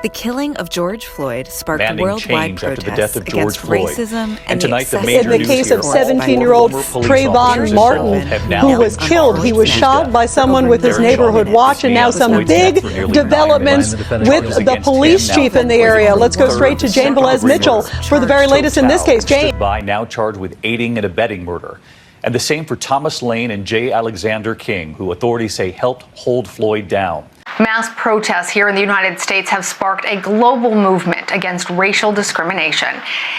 The killing of George Floyd sparked Demanding worldwide change after the protests death of against George Floyd. racism And tonight, the the major excessive In the case of use force by 17-year-old former police Trayvon officers Martin, involved have now who was been killed. He was shot by someone with his neighborhood watch, and now some big developments with the police chief in the area. Let's go straight to Jane Velez Mitchell for the very latest in this case. Jane. By now charged with aiding and abetting murder. And the same for Thomas Lane and J. Alexander King, who authorities say helped hold Floyd down. Mass protests here in the United States have sparked a global movement against racial discrimination.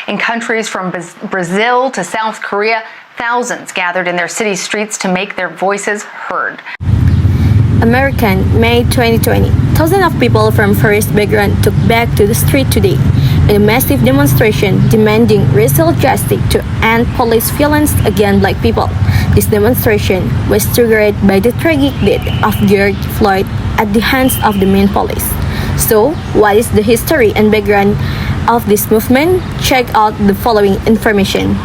In countries from Brazil to South Korea, thousands gathered in their city streets to make their voices heard. American, May 2020. Thousands of people from various backgrounds took back to the street today in a massive demonstration demanding racial justice to end police violence against black people. This demonstration was triggered by the tragic death of George Floyd at the hands of the Minneapolis police. So, what is the history and background of this movement? Check out the following information.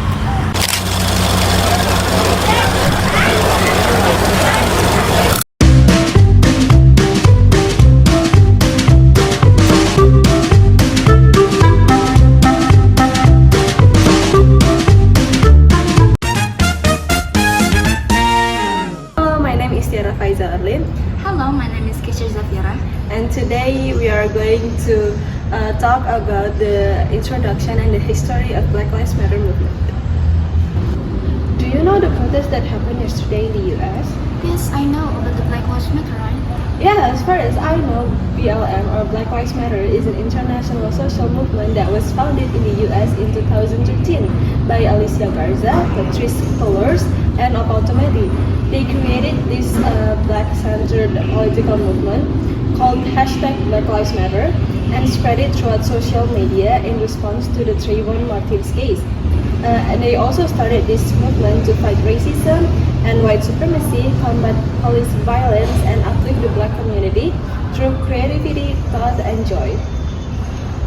Hello, my name is Kesha Zafira. And today we are going to talk about the introduction and the history of Black Lives Matter movement. Do you know the protest that happened yesterday in the US? Yes, I know about the Black Lives Matter, right? Yeah, as far as I know, BLM or Black Lives Matter is an international social movement that was founded in the US in 2013 by Alicia Garza, Patrisse Cullors, and Opal Tometi. They created this black-centered political movement called #Black Lives Matter and spread it throughout social media in response to the Trayvon Martin's case. And they also started this movement to fight racism and white supremacy, combat police violence, and uplift the black community through creativity, thought, and joy.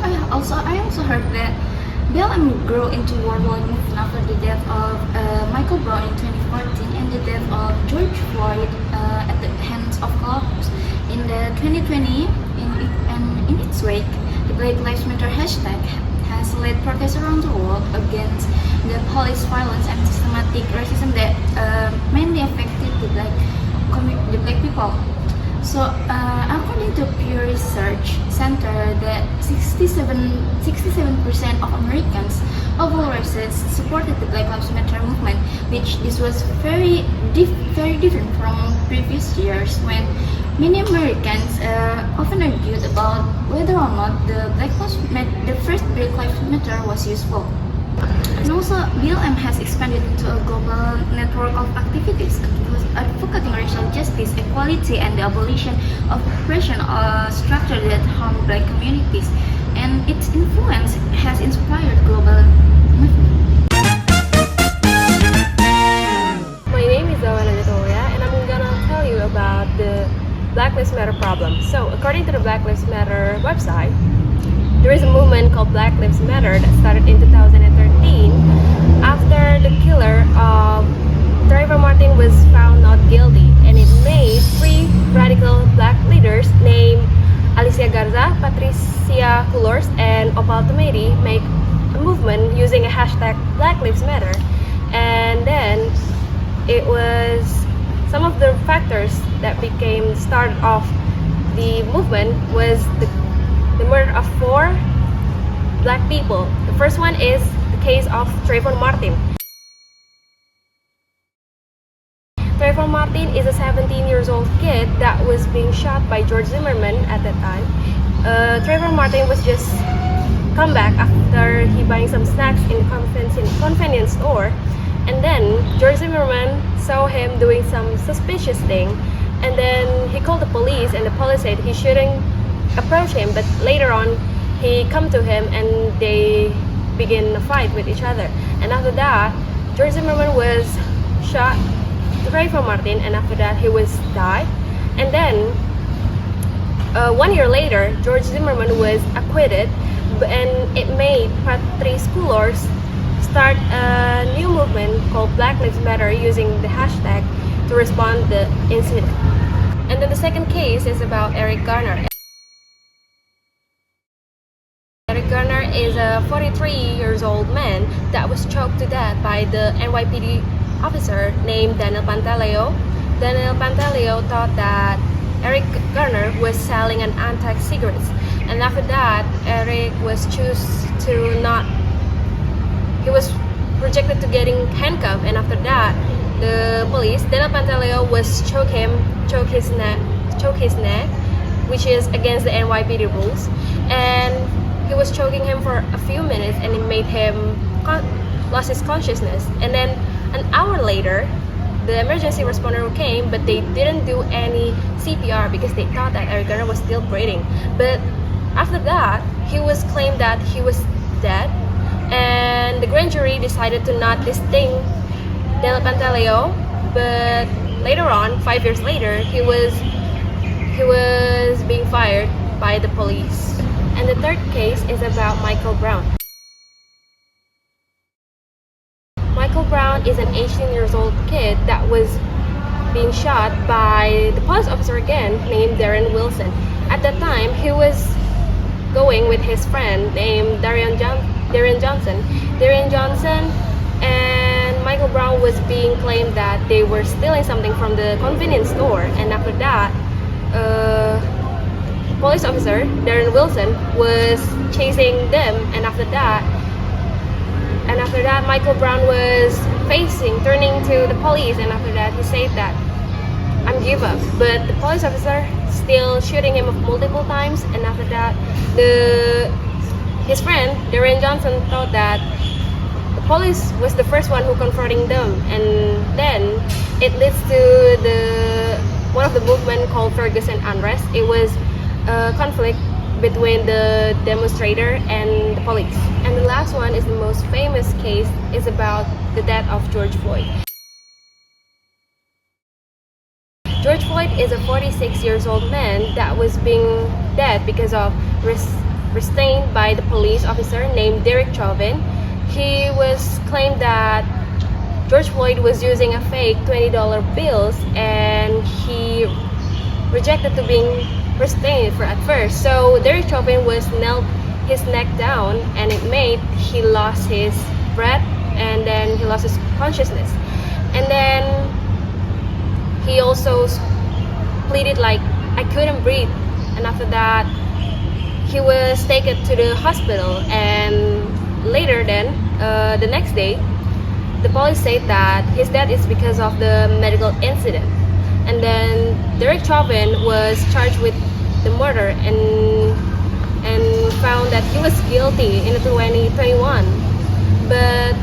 I also heard that BLM grew into worldwide movement after the death of Michael Brown in 2014 and the death of George Floyd at the hands of cops in the 2020. In its wake, the Black Lives Matter hashtag has led protests around the world against the police violence and systematic racism that mainly affected the black people. So, according to Pew Research Center, that 67% of Americans of all races supported the Black Lives Matter movement, which this was very different from previous years when many Americans often argued about whether or not the first Black Lives Matter was useful. And also, BLM has expanded into a global network of activities advocating racial justice, equality, and the abolition of oppression structure that harm black communities. And its influence has inspired global movement. My name is Zawana Natoya, and I'm gonna tell you about the Black Lives Matter problem. So, according to the Black Lives Matter website, there is a movement called Black Lives Matter that started in 2013 after the killer of Trayvon Martin was found not guilty, and it made 3 radical black leaders named Alicia Garza, Patrisse Cullors, and Opal Tometi make a movement using a hashtag Black Lives Matter. And then it was some of the factors that became start of the movement was the murder of 4 black people. The first one is the case of Trayvon Martin. Trayvon Martin is a 17-year-old kid that was being shot by George Zimmerman at that time. Trayvon Martin was just come back after he buying some snacks in a convenience store, and then George Zimmerman saw him doing some suspicious thing, and then he called the police, and the police said he shouldn't approach him, but later on he come to him and they begin a fight with each other. And after that, George Zimmerman was shot Trayvon Martin, and after that he was died. And then 1 year later, George Zimmerman was acquitted, and it made Patrisse Cullors start a new movement called Black Lives Matter using the hashtag to respond to the incident. And then the second case is about Eric Garner. Eric Garner is a 43-year-old man that was choked to death by the NYPD officer named Daniel Pantaleo. Daniel Pantaleo thought that Eric Garner was selling an antique cigarettes, and after that, Eric was rejected to getting handcuffed, and after that, the police, Daniel Pantaleo was choke his neck, which is against the NYPD rules, and he was choking him for a few minutes, and it made him lost his consciousness. And then an hour later, the emergency responder came, but they didn't do any CPR because they thought that Eric Garner was still breathing. But after that, he was claimed that he was dead, and the grand jury decided to not distinct Daniel Pantaleo. But later on, 5 years later, he was being fired by the police. And the third case is about Michael Brown. Michael Brown is an 18-year-old kid that was being shot by the police officer again named Darren Wilson. At that time, he was going with his friend named Darian Johnson. Darian Johnson and Michael Brown was being claimed that they were stealing something from the convenience store, and after that, police officer Darren Wilson was chasing them, and after that, Michael Brown was turning to the police, and after that he said that, "I'm give up." But the police officer still shooting him multiple times, and after that, his friend Darren Johnson thought that the police was the first one who confronting them, and then it leads to one of the movement called Ferguson Unrest. It was a conflict between the demonstrator and the police. And the last one is the most famous case, is about the death of George Floyd. George Floyd is a 46-year-old man that was being dead because of restrained by the police officer named Derek Chauvin. He was claimed that George Floyd was using a fake $20 bills, and he rejected to being restrained at first. So Derek Chauvin was knelt his neck down, and it made he lost his breath, and then he lost his consciousness. And then he also pleaded like, "I couldn't breathe." And after that, he was taken to the hospital, and later then, the next day, the police said that his death is because of the medical incident. And then Derek Chauvin was charged with the murder and found that he was guilty in 2021. But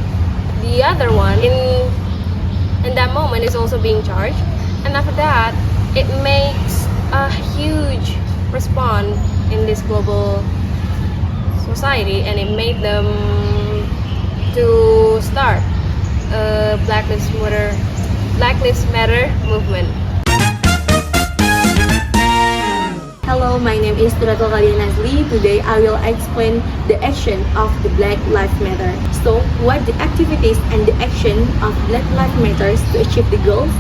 the other one in that moment is also being charged. And after that, it makes a huge response in this global society, and it made them to start a Black Lives Matter movement. Hello, my name is Turato Kalianasli. Today I will explain the action of the Black Lives Matter. So, what the activities and the action of Black Lives Matter to achieve the goals?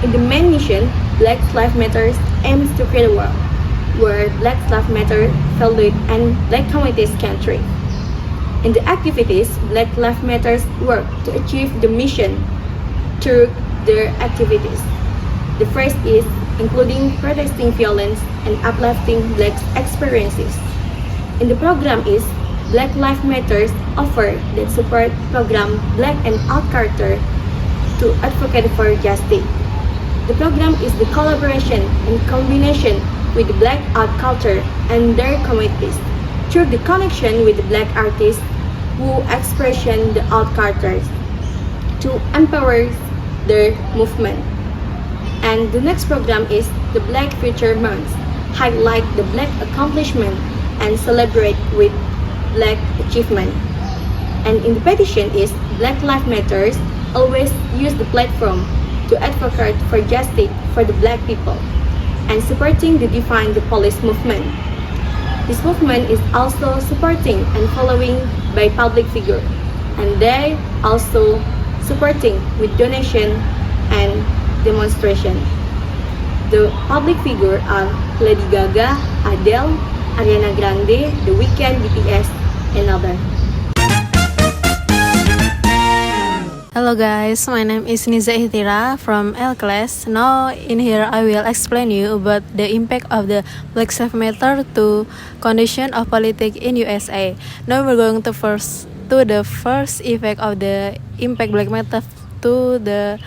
In the main mission, Black Lives Matter aims to create a world where Black Lives Matter valued and Black communities can thrive. In the activities, Black Lives Matter work to achieve the mission through their activities. The first is including protesting violence and uplifting Black experiences. In the program is Black Lives Matter offer that support program Black and Out Carter to advocate for justice. The program is the collaboration and combination with the Black art culture and their communities through the connection with the Black artists who expression the Out Carters to empower their movement. And the next program is the Black Future Month, highlight the Black accomplishment and celebrate with Black achievement. And in the petition is Black Lives Matter always use the platform to advocate for justice for the Black people and supporting the Define the Police movement. This movement is also supporting and following by public figure, and they also supporting with donation and demonstration. The public figure are Lady Gaga, Adele, Ariana Grande, The Weeknd, BTS, and others. Hello guys, my name is Niza Ihtira from L class. Now in here I will explain you about the impact of the Black Lives Matter to condition of politics in USA. Now we're going to the first effect of the impact Black Matter to the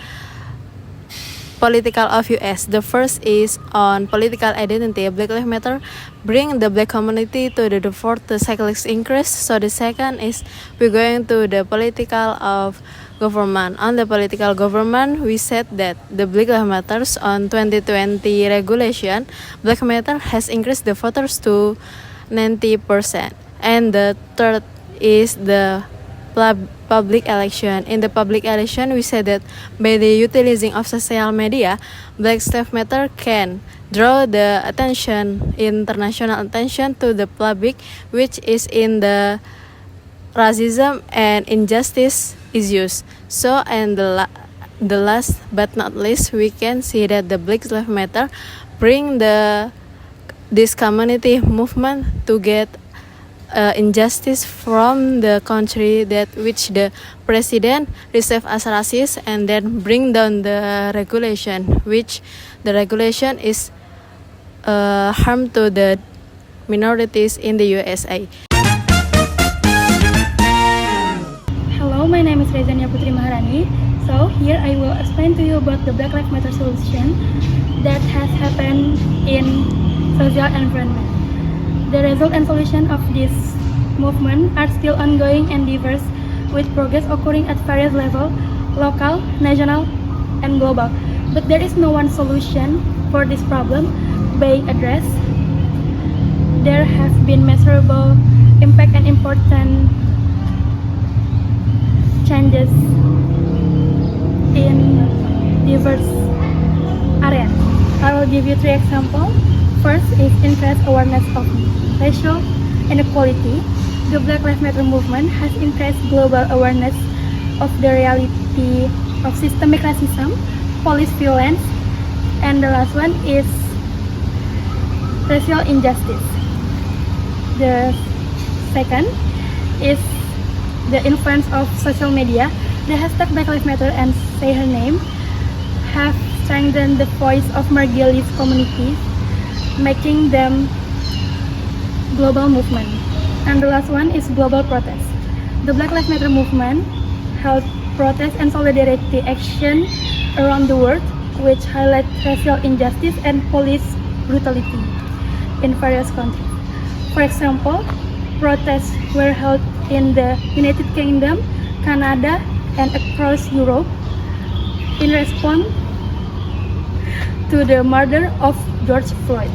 political of US. The first is on political identity. Black Lives Matter bring the black community to the fourth the cyclic increase. So the second is we're going to the political of government. On the political government, we said that the Black Lives Matter on 2020 regulation, Black Matter has increased the voters to 90%. And the third is the public election. In the public election, we said that by the utilizing of social media, Black Lives Matter can draw the attention, international attention to the public, which is in the racism and injustice issues. So, and the last but not least, we can see that the Black Lives Matter bring this community movement to get injustice from the country that which the president received as racist, and then bring down the regulation, which the regulation is harm to the minorities in the USA. Hello, my name is Rezania Putri Maharani. So here I will explain to you about the Black Lives Matter solution that has happened in social environment. The result and solution of this movement are still ongoing and diverse, with progress occurring at various levels, local, national, and global. But there is no one solution for this problem being addressed. There have been measurable impact and important changes in diverse areas. I will give you 3 examples. First is increased awareness of racial inequality. The Black Lives Matter movement has increased global awareness of the reality of systemic racism, police violence, and the last one is racial injustice. The second is the influence of social media. The hashtag Black Lives Matter and Say Her Name have strengthened the voice of marginalized communities, making them global movement. And the last one is global protest. The Black Lives Matter movement held protest and solidarity action around the world, which highlight racial injustice and police brutality in various countries. For example, protests were held in the United Kingdom, Canada, and across Europe in response to the murder of George Floyd.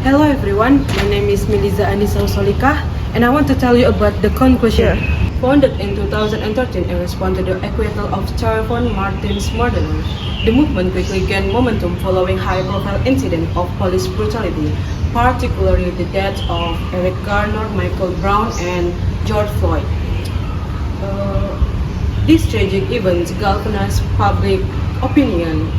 Hello everyone, my name is Miliza Anissa Solika, and I want to tell you about the conclusion. Founded in 2013 in response to the acquittal of Trayvon Martin's murderer, the movement quickly gained momentum following high-profile incidents of police brutality, particularly the deaths of Eric Garner, Michael Brown, and George Floyd. These tragic events galvanized public opinion,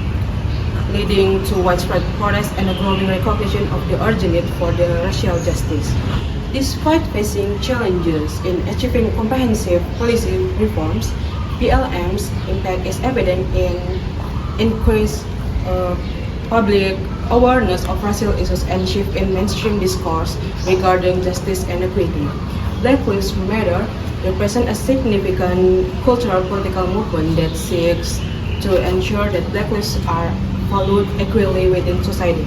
leading to widespread protest and a growing recognition of the urgent need for the racial justice. Despite facing challenges in achieving comprehensive policy reforms, BLM's impact is evident in increased public awareness of racial issues and shift in mainstream discourse regarding justice and equity. Black Lives Matter represent a significant cultural political movement that seeks to ensure that Black lives are valued equally within society.